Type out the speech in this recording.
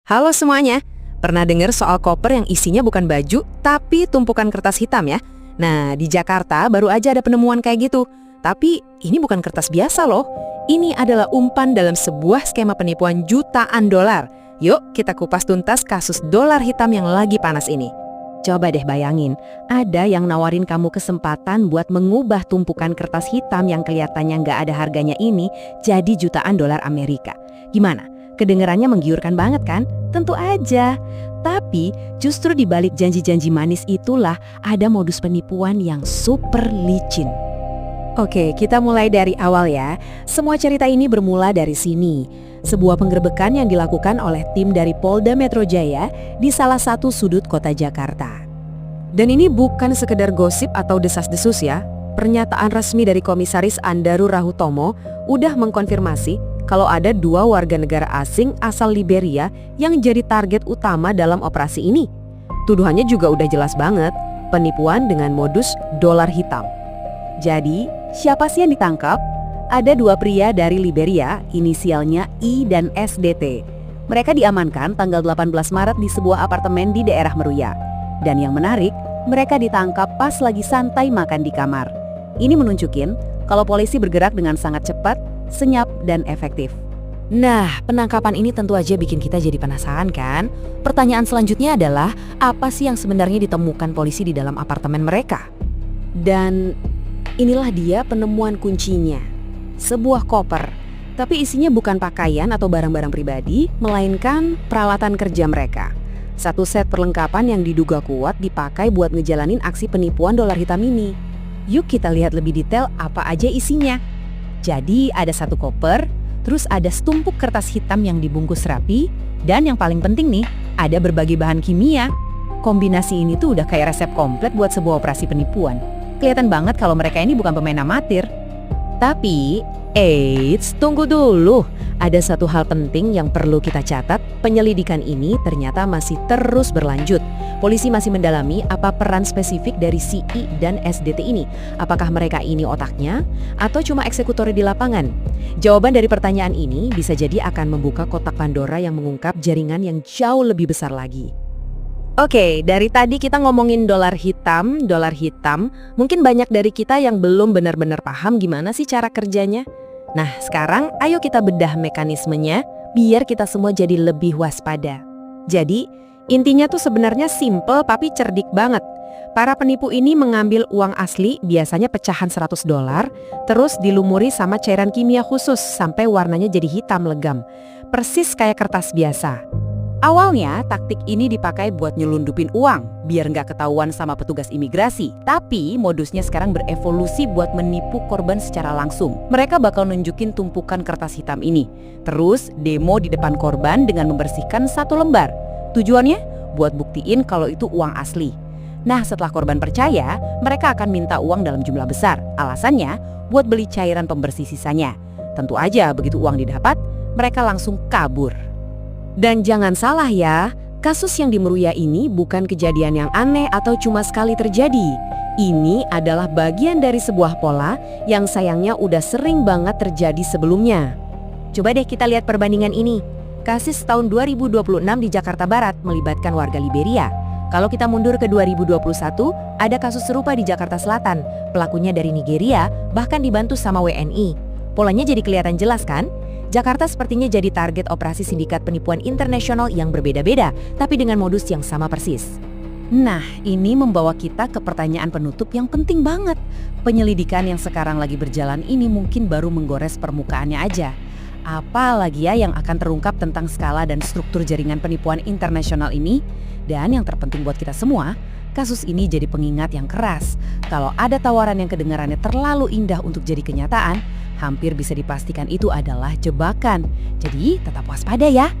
Halo semuanya, pernah dengar soal koper yang isinya bukan baju, tapi tumpukan kertas hitam ya? Nah, di Jakarta baru aja ada penemuan kayak gitu. Tapi ini bukan kertas biasa loh. Ini adalah umpan dalam sebuah skema penipuan jutaan dolar. Yuk, kita kupas tuntas kasus dolar hitam yang lagi panas ini. Coba deh bayangin, ada yang nawarin kamu kesempatan buat mengubah tumpukan kertas hitam yang kelihatannya nggak ada harganya ini jadi jutaan dolar Amerika. Gimana? Kedengerannya menggiurkan banget kan? Tentu aja. Tapi justru di balik janji-janji manis itulah ada modus penipuan yang super licin. Oke, kita mulai dari awal ya. Semua cerita ini bermula dari sini. Sebuah penggerbekan yang dilakukan oleh tim dari Polda Metro Jaya di salah satu sudut kota Jakarta. Dan ini bukan sekedar gosip atau desas-desus ya. Pernyataan resmi dari Komisaris Andaru Rahutomo udah mengkonfirmasi kalau ada 2 warga negara asing asal Liberia yang jadi target utama dalam operasi ini. Tuduhannya juga udah jelas banget, penipuan dengan modus dolar hitam. Jadi, siapa sih yang ditangkap? Ada 2 pria dari Liberia, inisialnya I dan SDT. Mereka diamankan tanggal 18 Maret di sebuah apartemen di daerah Meruya. Dan yang menarik, mereka ditangkap pas lagi santai makan di kamar. Ini menunjukin kalau polisi bergerak dengan sangat cepat, senyap, dan efektif. Nah, penangkapan ini tentu aja bikin kita jadi penasaran kan? Pertanyaan selanjutnya adalah, apa sih yang sebenarnya ditemukan polisi di dalam apartemen mereka? Dan inilah dia penemuan kuncinya. Sebuah koper, tapi isinya bukan pakaian atau barang-barang pribadi, melainkan peralatan kerja mereka. Satu set perlengkapan yang diduga kuat dipakai buat ngejalanin aksi penipuan dolar hitam ini. Yuk kita lihat lebih detail apa aja isinya. Jadi ada satu koper, terus ada setumpuk kertas hitam yang dibungkus rapi, dan yang paling penting nih, ada berbagai bahan kimia. Kombinasi ini tuh udah kayak resep komplit buat sebuah operasi penipuan. Kelihatan banget kalau mereka ini bukan pemain amatir. Tapi, eits, tunggu dulu. Ada satu hal penting yang perlu kita catat, penyelidikan ini ternyata masih terus berlanjut. Polisi masih mendalami apa peran spesifik dari si I dan SDT ini. Apakah mereka ini otaknya atau cuma eksekutor di lapangan? Jawaban dari pertanyaan ini bisa jadi akan membuka kotak Pandora yang mengungkap jaringan yang jauh lebih besar lagi. Oke, dari tadi kita ngomongin dolar hitam. Mungkin banyak dari kita yang belum benar-benar paham gimana sih cara kerjanya. Nah, sekarang ayo kita bedah mekanismenya biar kita semua jadi lebih waspada. Jadi, intinya tuh sebenarnya simple tapi cerdik banget. Para penipu ini mengambil uang asli, biasanya pecahan 100 dolar, terus dilumuri sama cairan kimia khusus sampai warnanya jadi hitam legam. Persis kayak kertas biasa. Awalnya, taktik ini dipakai buat nyelundupin uang, biar nggak ketahuan sama petugas imigrasi. Tapi, modusnya sekarang berevolusi buat menipu korban secara langsung. Mereka bakal nunjukin tumpukan kertas hitam ini. Terus, demo di depan korban dengan membersihkan 1 lembar. Tujuannya? Buat buktiin kalau itu uang asli. Nah, setelah korban percaya, mereka akan minta uang dalam jumlah besar. Alasannya, buat beli cairan pembersih sisanya. Tentu aja, begitu uang didapat, mereka langsung kabur. Dan jangan salah ya, kasus yang di Meruya ini bukan kejadian yang aneh atau cuma sekali terjadi. Ini adalah bagian dari sebuah pola yang sayangnya udah sering banget terjadi sebelumnya. Coba deh kita lihat perbandingan ini. Kasus tahun 2026 di Jakarta Barat melibatkan warga Liberia. Kalau kita mundur ke 2021, ada kasus serupa di Jakarta Selatan. Pelakunya dari Nigeria, bahkan dibantu sama WNI. Polanya jadi kelihatan jelas kan? Jakarta sepertinya jadi target operasi sindikat penipuan internasional yang berbeda-beda, tapi dengan modus yang sama persis. Nah, ini membawa kita ke pertanyaan penutup yang penting banget. Penyelidikan yang sekarang lagi berjalan ini mungkin baru menggores permukaannya aja. Apa lagi ya yang akan terungkap tentang skala dan struktur jaringan penipuan internasional ini? Dan yang terpenting buat kita semua, kasus ini jadi pengingat yang keras. Kalau ada tawaran yang kedengarannya terlalu indah untuk jadi kenyataan, hampir bisa dipastikan itu adalah jebakan. Jadi tetap waspada ya.